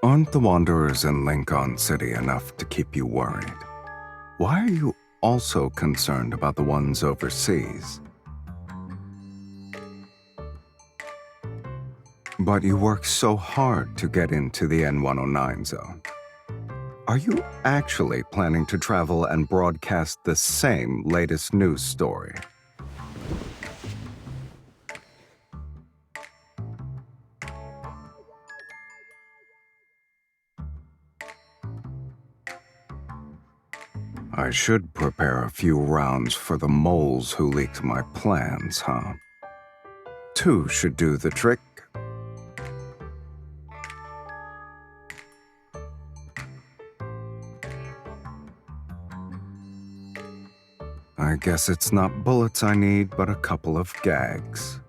Aren't the Wanderers in Lincoln City enough to keep you worried? Why are you also concerned about the ones overseas? But you work so hard to get into the N109 zone. Are you actually planning to travel and broadcast the same latest news story? I should prepare a few rounds for the moles who leaked my plans, huh? 2 should do the trick. I guess it's not bullets I need, but a couple of gags.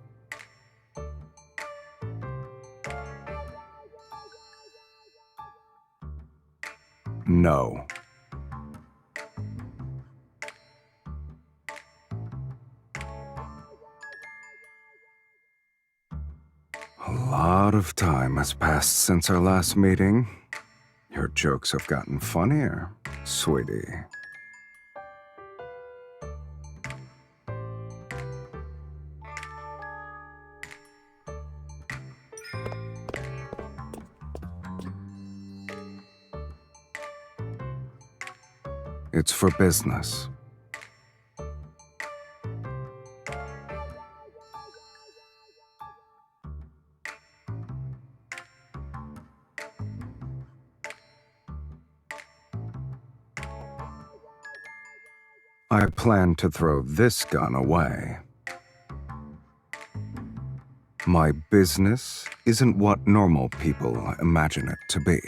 No. A lot of time has passed since our last meeting. Your jokes have gotten funnier, sweetie. It's for business. I plan to throw this gun away. My business isn't what normal people imagine it to be.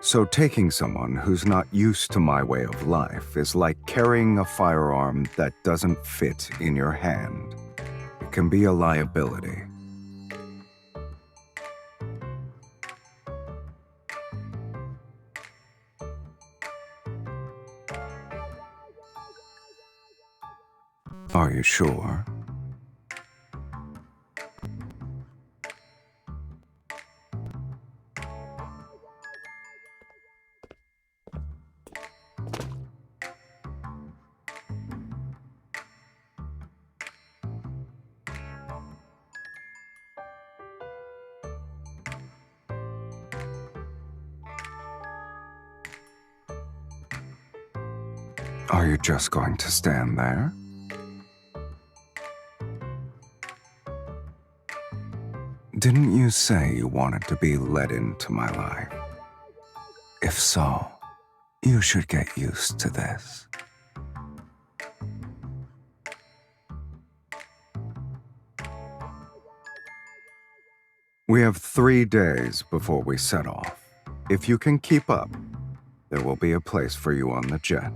So taking someone who's not used to my way of life is like carrying a firearm that doesn't fit in your hand. It can be a liability. Are you sure? Are you just going to stand there? Didn't you say you wanted to be let into my life? If so, you should get used to this. We have 3 days before we set off. If you can keep up, there will be a place for you on the jet.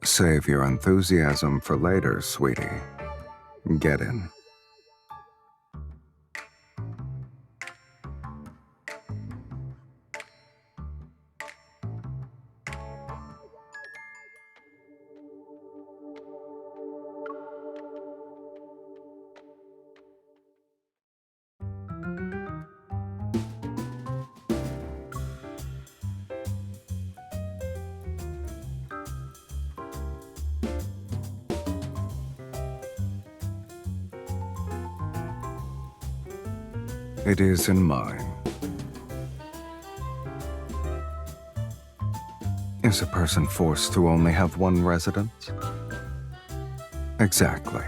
Save your enthusiasm for later, sweetie. Get in. It is in mine. Is a person forced to only have one residence? Exactly.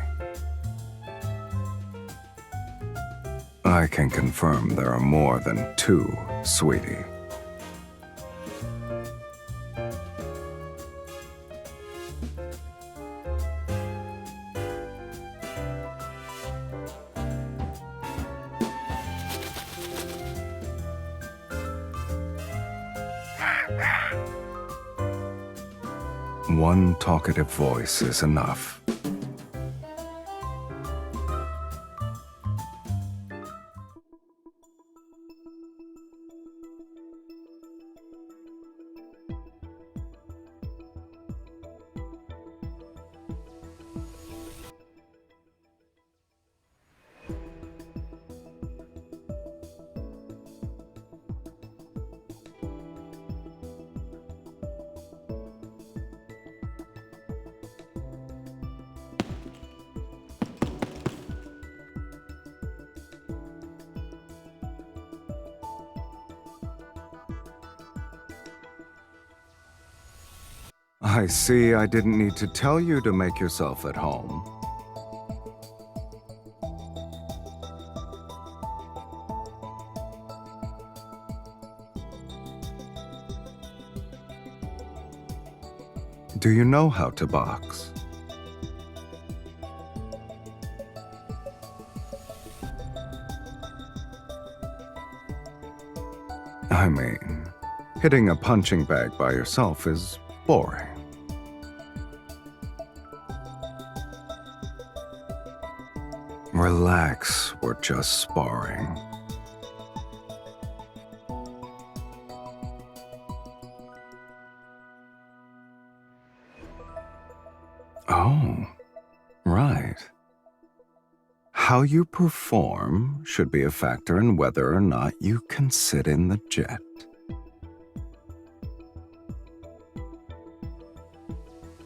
I can confirm there are more than 2, sweetie. One talkative voice is enough. I see I didn't need to tell you to make yourself at home. Do you know how to box? I mean, hitting a punching bag by yourself is boring. Relax, we're just sparring. Oh, right. How you perform should be a factor in whether or not you can sit in the jet.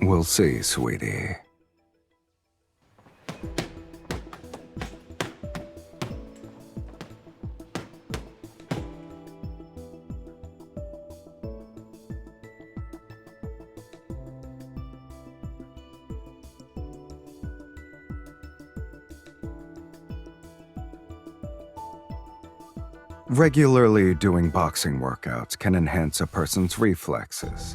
We'll see, sweetie. Regularly doing boxing workouts can enhance a person's reflexes.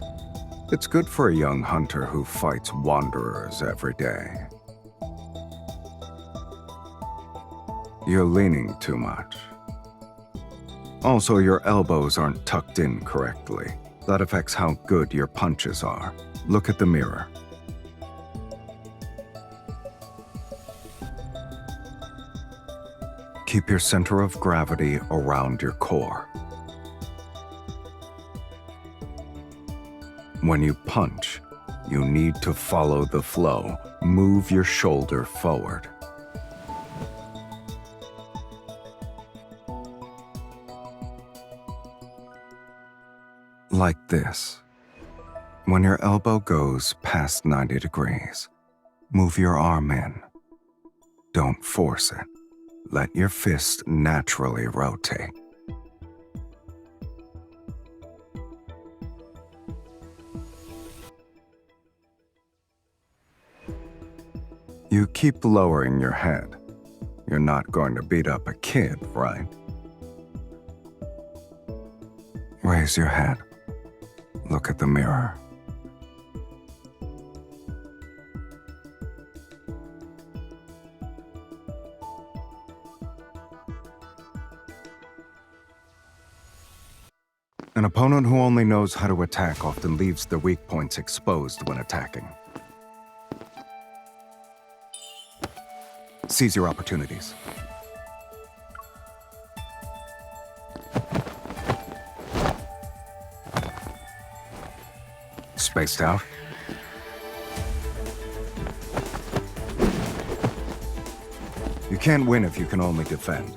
It's good for a young hunter who fights wanderers every day. You're leaning too much. Also, your elbows aren't tucked in correctly. That affects how good your punches are. Look at the mirror. Keep your center of gravity around your core. When you punch, you need to follow the flow. Move your shoulder forward. Like this. When your elbow goes past 90 degrees, move your arm in. Don't force it. Let your fist naturally rotate. You keep lowering your head. You're not going to beat up a kid, right? Raise your head. Look at the mirror. An opponent who only knows how to attack often leaves their weak points exposed when attacking. Seize your opportunities. Spaced out. You can't win if you can only defend.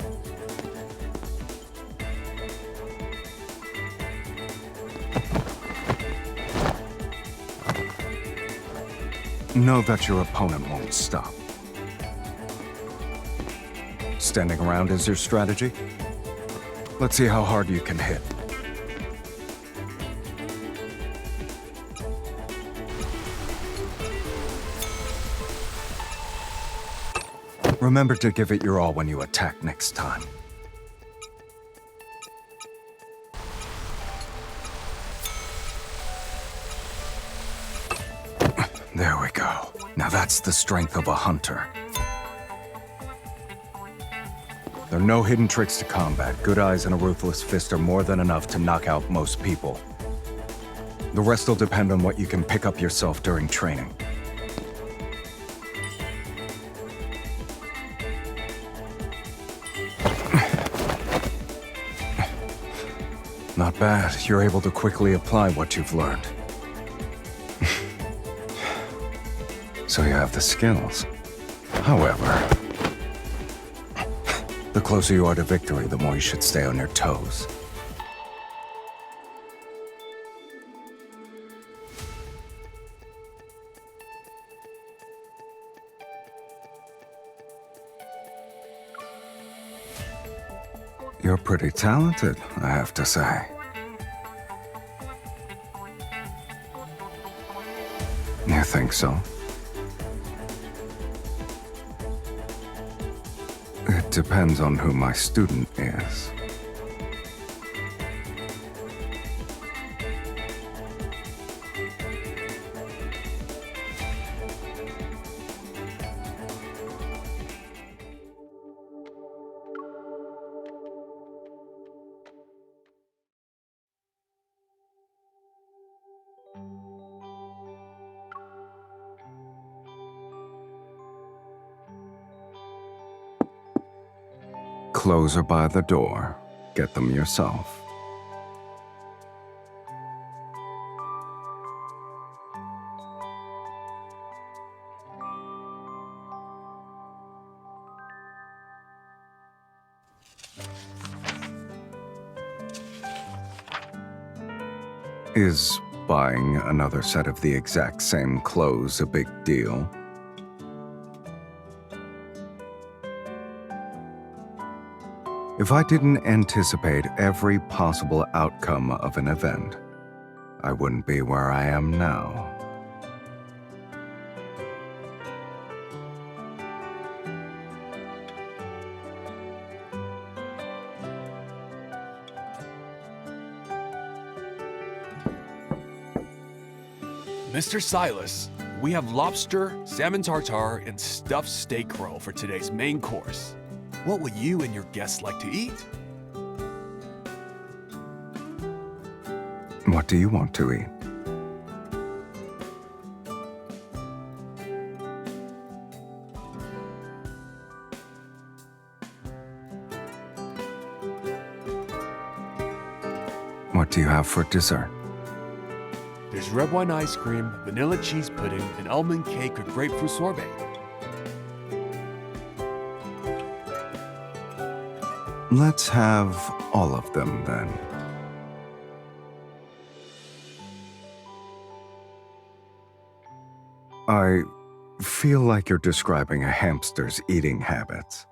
Know that your opponent won't stop. Standing around is your strategy? Let's see how hard you can hit. Remember to give it your all when you attack next time. There we go. Now that's the strength of a hunter. There are no hidden tricks to combat. Good eyes and a ruthless fist are more than enough to knock out most people. The rest will depend on what you can pick up yourself during training. Not bad. You're able to quickly apply what you've learned. So you have the skills. However, the closer you are to victory, the more you should stay on your toes. You're pretty talented, I have to say. You think so? It depends on who my student is. Clothes are by the door. Get them yourself. Is buying another set of the exact same clothes a big deal? If I didn't anticipate every possible outcome of an event, I wouldn't be where I am now. Mr. Sylus, we have lobster, salmon tartare, and stuffed steak roll for today's main course. What would you and your guests like to eat? What do you want to eat? What do you have for dessert? There's red wine ice cream, vanilla cheese pudding, and almond cake with grapefruit sorbet. Let's have all of them then. I feel like you're describing a hamster's eating habits.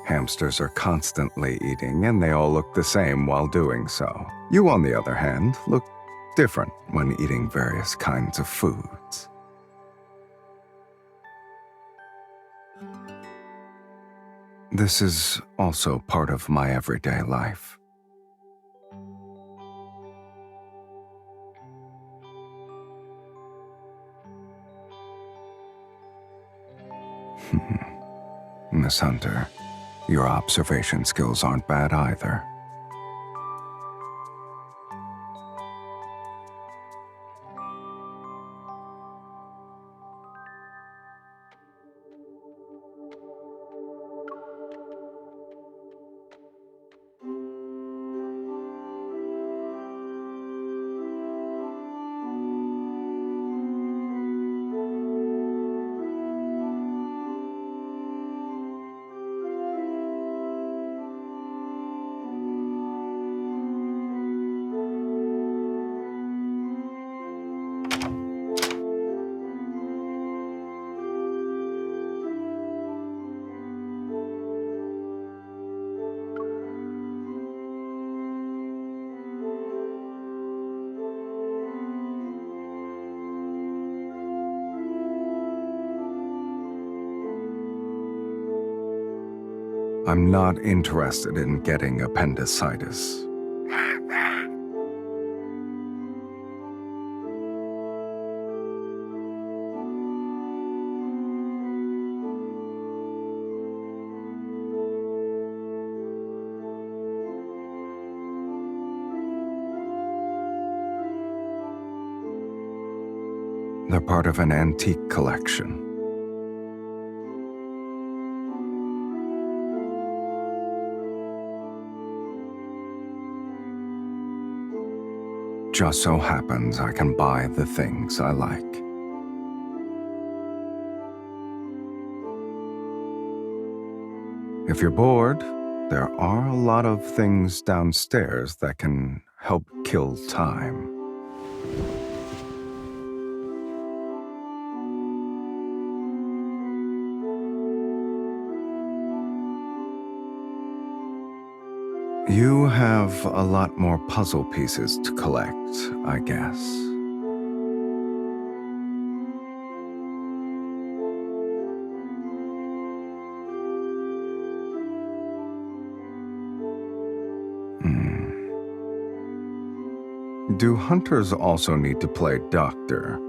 Hamsters are constantly eating, and they all look the same while doing so. You, on the other hand, look different when eating various kinds of foods. This is also part of my everyday life. Miss Hunter, your observation skills aren't bad either. I'm not interested in getting appendicitis. They're part of an antique collection. Just so happens I can buy the things I like. If you're bored, there are a lot of things downstairs that can help kill time. You have a lot more puzzle pieces to collect, I guess. Do hunters also need to play doctor?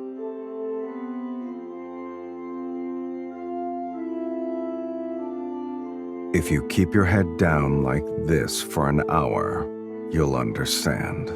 If you keep your head down like this for an hour, you'll understand.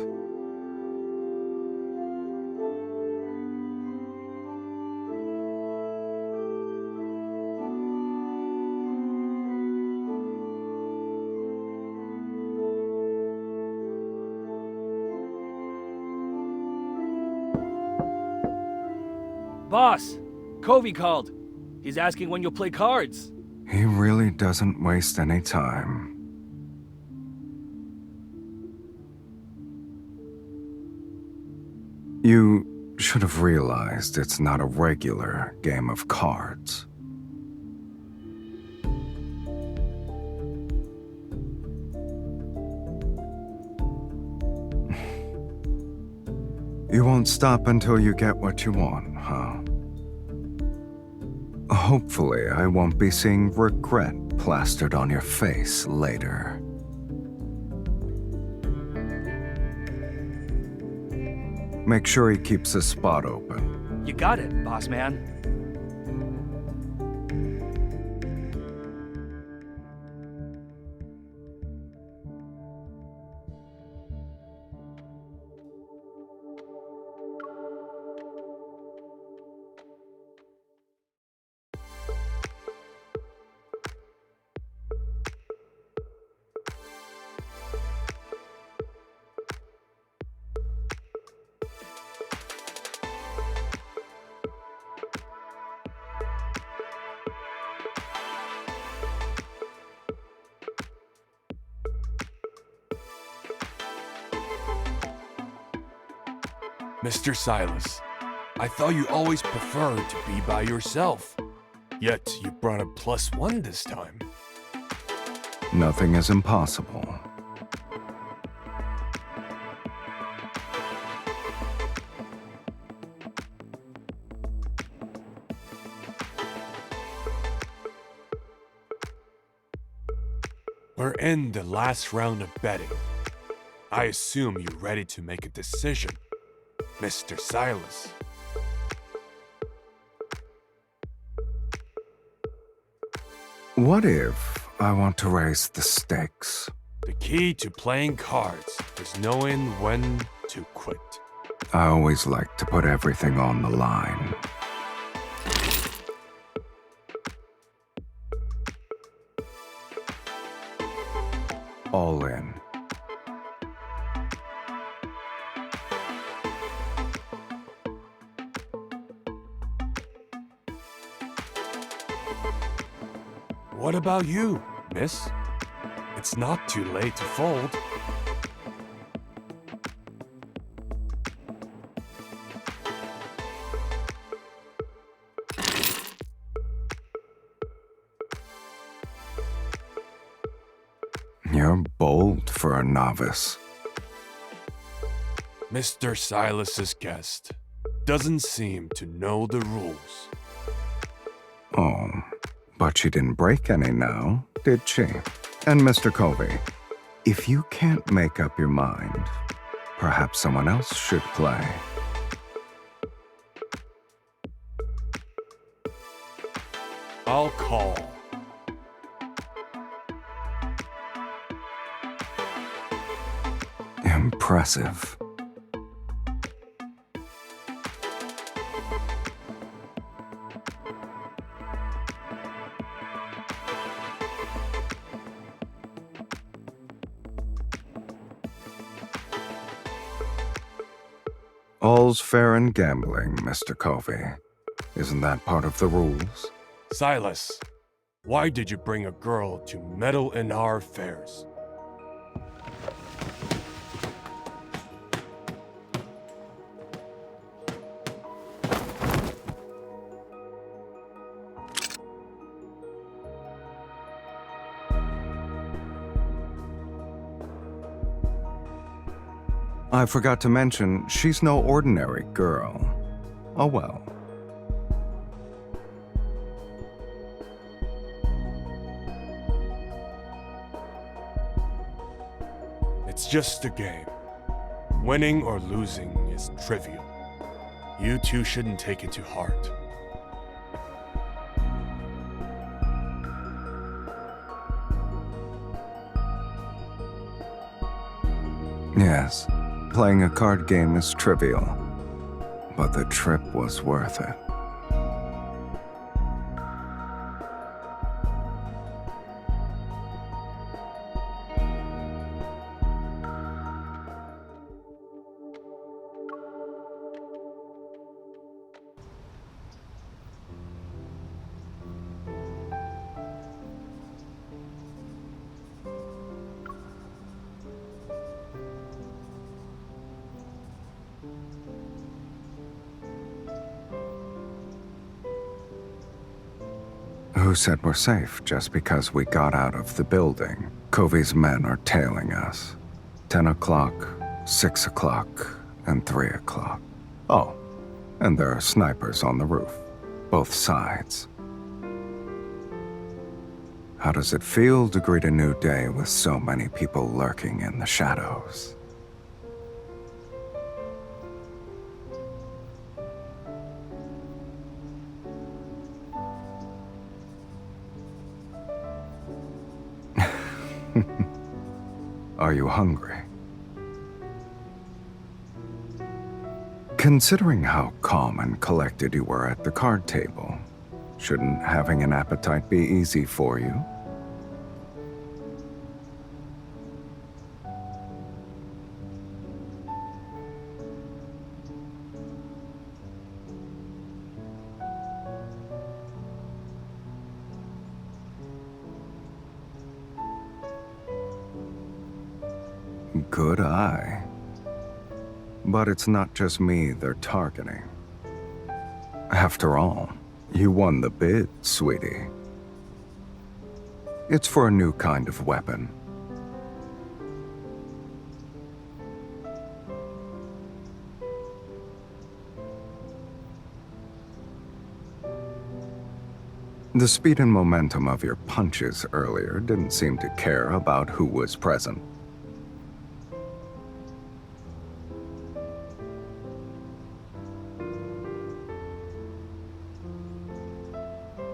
Boss, Covey called. He's asking when you'll play cards. He really doesn't waste any time. You should have realized it's not a regular game of cards. You won't stop until you get what you want, huh? Hopefully, I won't be seeing regret plastered on your face later. Make sure he keeps his spot open. You got it, boss man. Mr. Sylus, I thought you always preferred to be by yourself. Yet you brought a +1 this time. Nothing is impossible. We're in the last round of betting. I assume you're ready to make a decision, Mr. Sylus. What if I want to raise the stakes? The key to playing cards is knowing when to quit. I always like to put everything on the line. All in. What about you, miss? It's not too late to fold. You're bold for a novice. Mr. Silas's guest doesn't seem to know the rules. Oh, but she didn't break any now, did she? And Mr. Covey, if you can't make up your mind, perhaps someone else should play. I'll call. Impressive. All's fair in gambling, Mr. Covey. Isn't that part of the rules? Sylus, why did you bring a girl to meddle in our affairs? I forgot to mention, she's no ordinary girl. Oh well. It's just a game. Winning or losing is trivial. You two shouldn't take it to heart. Yes, playing a card game is trivial, but the trip was worth it. Who said we're safe just because we got out of the building? Covey's men are tailing us. 10 o'clock, 6 o'clock, and 3 o'clock. Oh, and there are snipers on the roof. Both sides. How does it feel to greet a new day with so many people lurking in the shadows? Are you hungry? Considering how calm and collected you were at the card table, shouldn't having an appetite be easy for you? Good eye. But it's not just me they're targeting. After all, you won the bid, sweetie. It's for a new kind of weapon. The speed and momentum of your punches earlier didn't seem to care about who was present.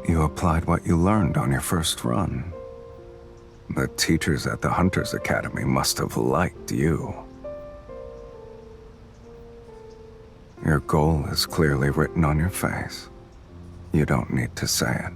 You applied what you learned on your first run. The teachers at the Hunters Academy must have liked you. Your goal is clearly written on your face. You don't need to say it.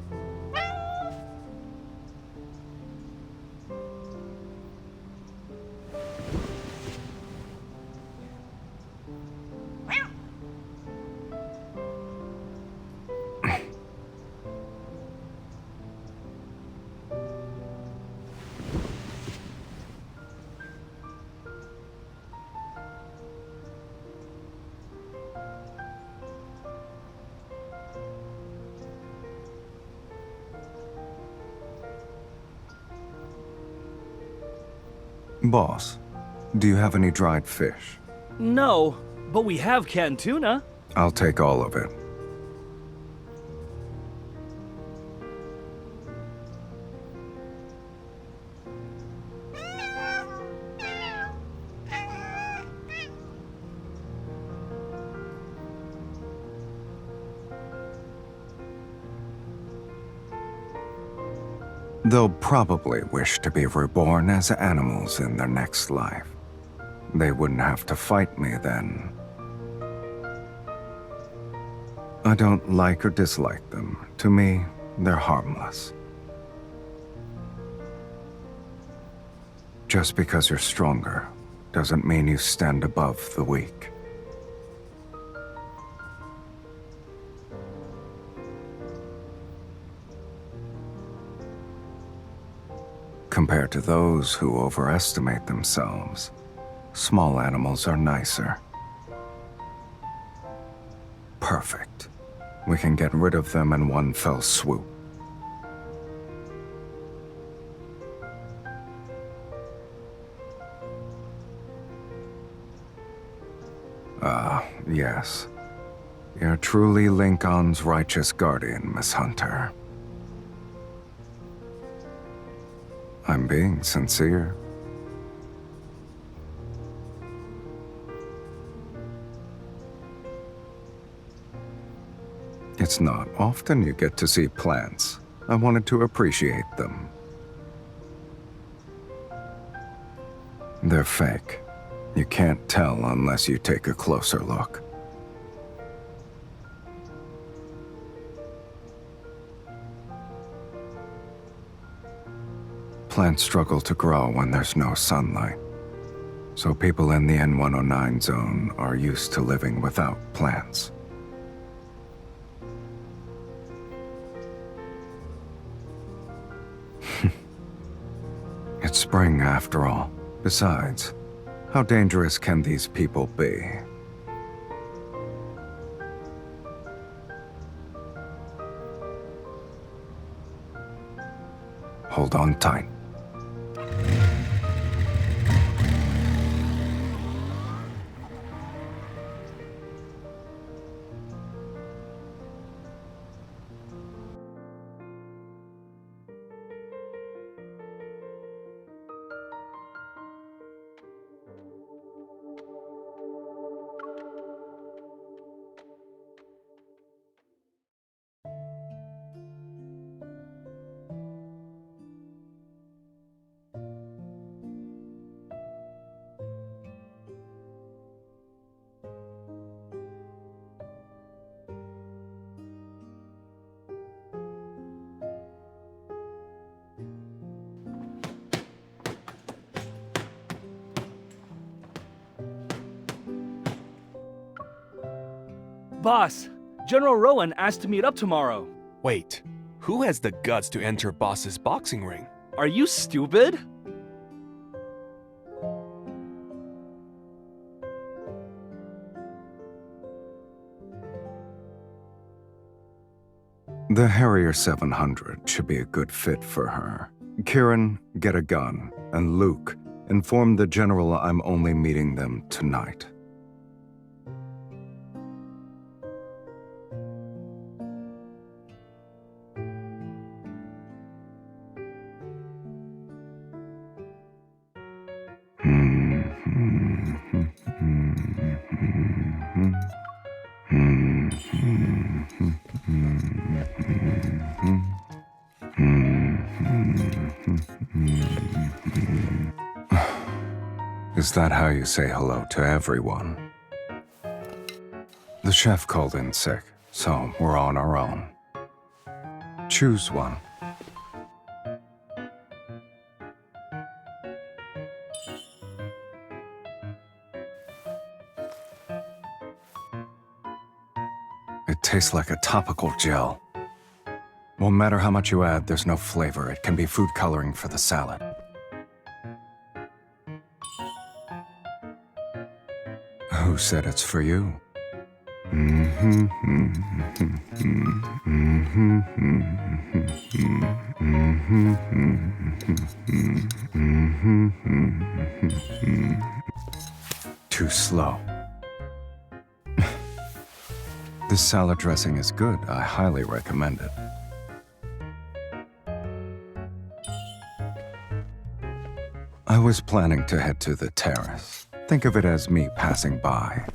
Boss, do you have any dried fish? No, but we have canned tuna. I'll take all of it. They'll probably wish to be reborn as animals in their next life. They wouldn't have to fight me then. I don't like or dislike them. To me, they're harmless. Just because you're stronger doesn't mean you stand above the weak. Compared to those who overestimate themselves, small animals are nicer. Perfect. We can get rid of them in one fell swoop. Yes. You're truly Lincoln's righteous guardian, Miss Hunter. I'm being sincere. It's not often you get to see plants. I wanted to appreciate them. They're fake. You can't tell unless you take a closer look. Plants struggle to grow when there's no sunlight. So people in the N109 zone are used to living without plants. It's spring after all. Besides, how dangerous can these people be? Hold on tight. Boss, General Rowan asked to meet up tomorrow. Wait, who has the guts to enter Boss's boxing ring? Are you stupid? The Harrier 700 should be a good fit for her. Kieran, get a gun, and Luke, inform the General I'm only meeting them tonight. Is that how you say hello to everyone? The chef called in sick, so we're on our own. Choose one. It tastes like a topical gel. Won't matter how much you add, there's no flavor. It can be food coloring for the salad. Who said it's for you? Too slow. This salad dressing is good. I highly recommend it. I was planning to head to the terrace. Think of it as me passing by.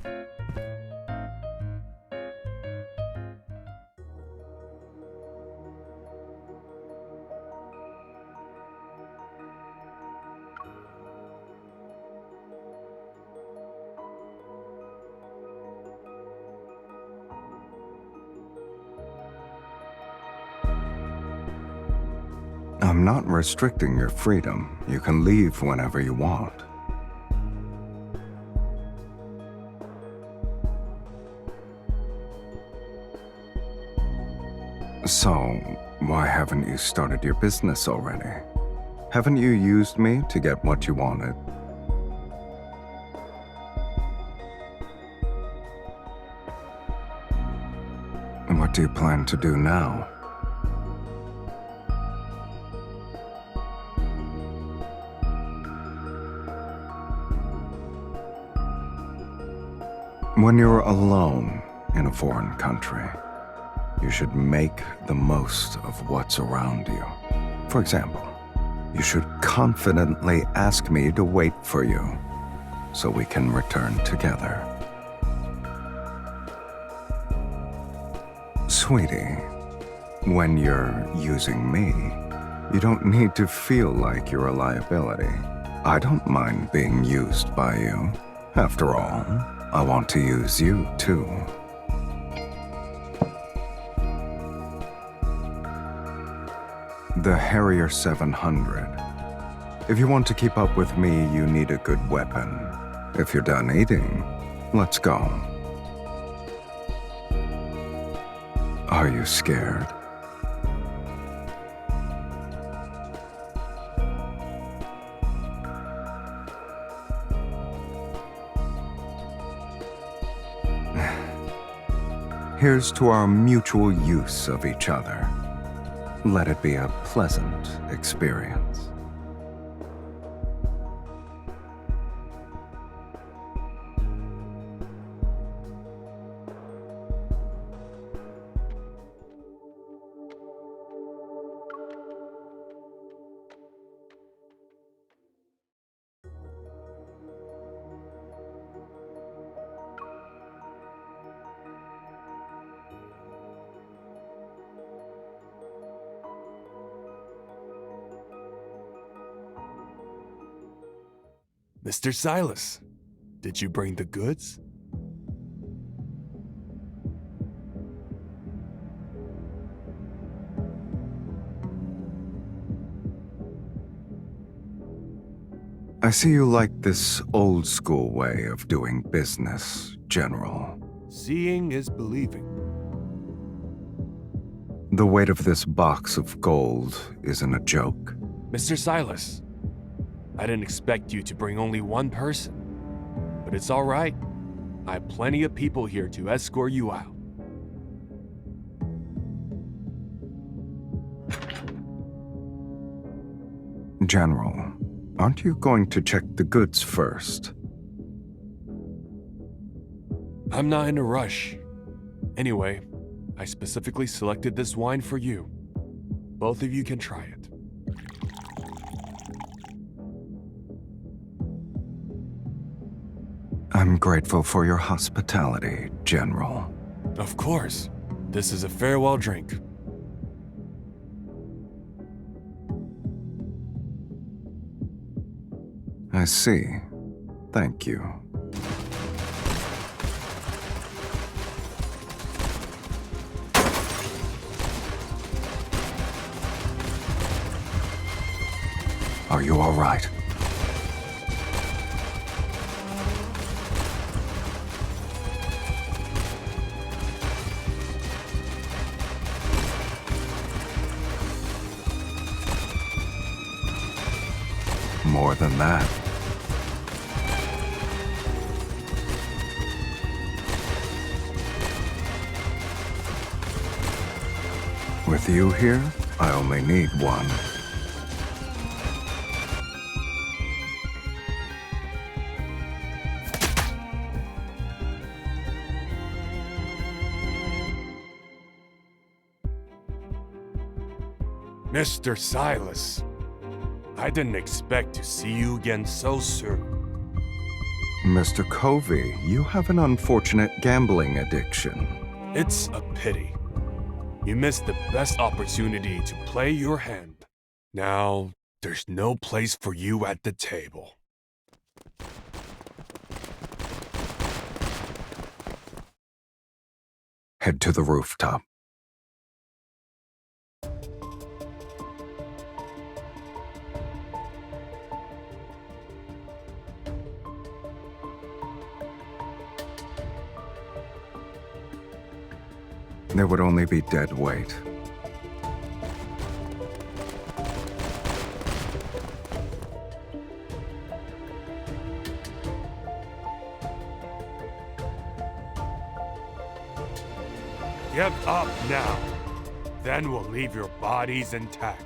I'm not restricting your freedom. You can leave whenever you want. So, why haven't you started your business already? Haven't you used me to get what you wanted? And what do you plan to do now? When you're alone in a foreign country, you should make the most of what's around you. For example, you should confidently ask me to wait for you so we can return together. Sweetie, when you're using me, you don't need to feel like you're a liability. I don't mind being used by you. After all, I want to use you too. The Harrier 700. If you want to keep up with me, you need a good weapon. If you're done eating, let's go. Are you scared? Here's to our mutual use of each other. Let it be a pleasant experience. Mr. Sylus, did you bring the goods? I see you like this old school way of doing business, General. Seeing is believing. The weight of this box of gold isn't a joke. Mr. Sylus, I didn't expect you to bring only one person, but it's all right. I have plenty of people here to escort you out. General, aren't you going to check the goods first? I'm not in a rush. Anyway, I specifically selected this wine for you. Both of you can try it. I'm grateful for your hospitality, General. Of course. This is a farewell drink. I see. Thank you. Are you all right? More than that. With you here, I only need one. Mr. Sylus, I didn't expect to see you again so soon. Mr. Covey, you have an unfortunate gambling addiction. It's a pity. You missed the best opportunity to play your hand. Now, there's no place for you at the table. Head to the rooftop. There would only be dead weight. Give up now. Then we'll leave your bodies intact.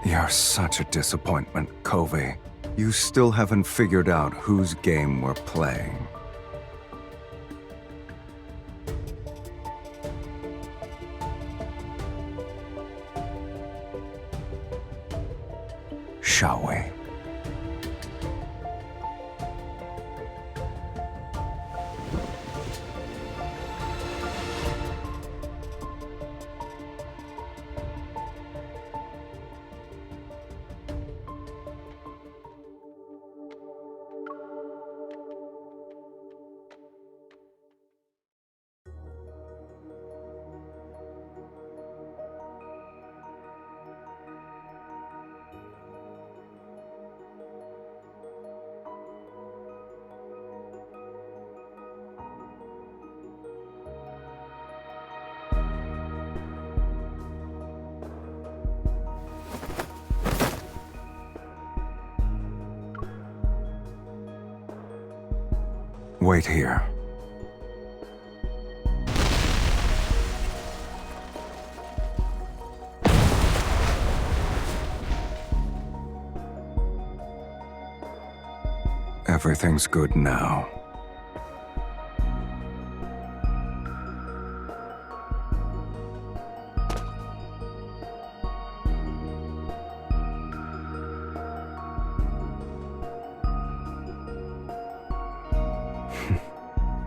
You're such a disappointment, Covey. You still haven't figured out whose game we're playing. shall we? Wait here. Everything's good now.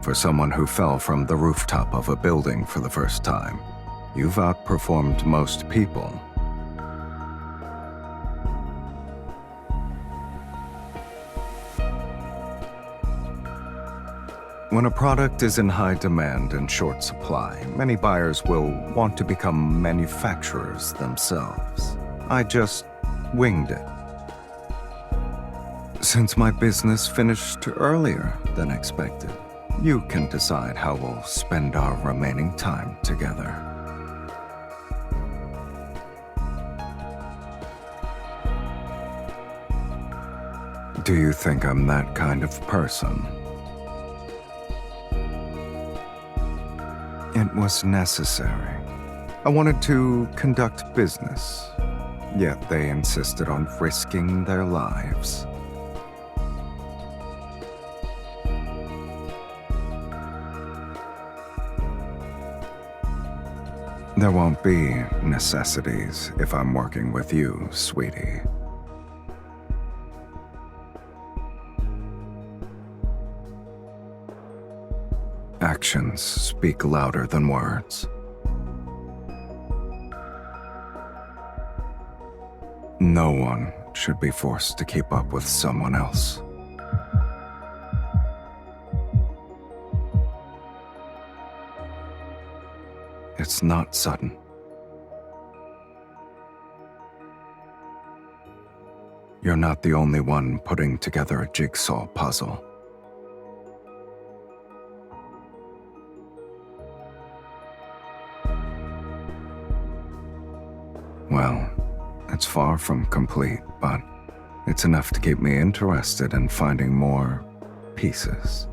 For someone who fell from the rooftop of a building for the first time, you've outperformed most people. When a product is in high demand and short supply, many buyers will want to become manufacturers themselves. I just winged it. Since my business finished earlier than expected, you can decide how we'll spend our remaining time together. Do you think I'm that kind of person? It was necessary. I wanted to conduct business, yet they insisted on risking their lives. There won't be necessities if I'm working with you, sweetie. Actions speak louder than words. No one should be forced to keep up with someone else. It's not sudden. You're not the only one putting together a jigsaw puzzle. Well, it's far from complete, but it's enough to keep me interested in finding more pieces.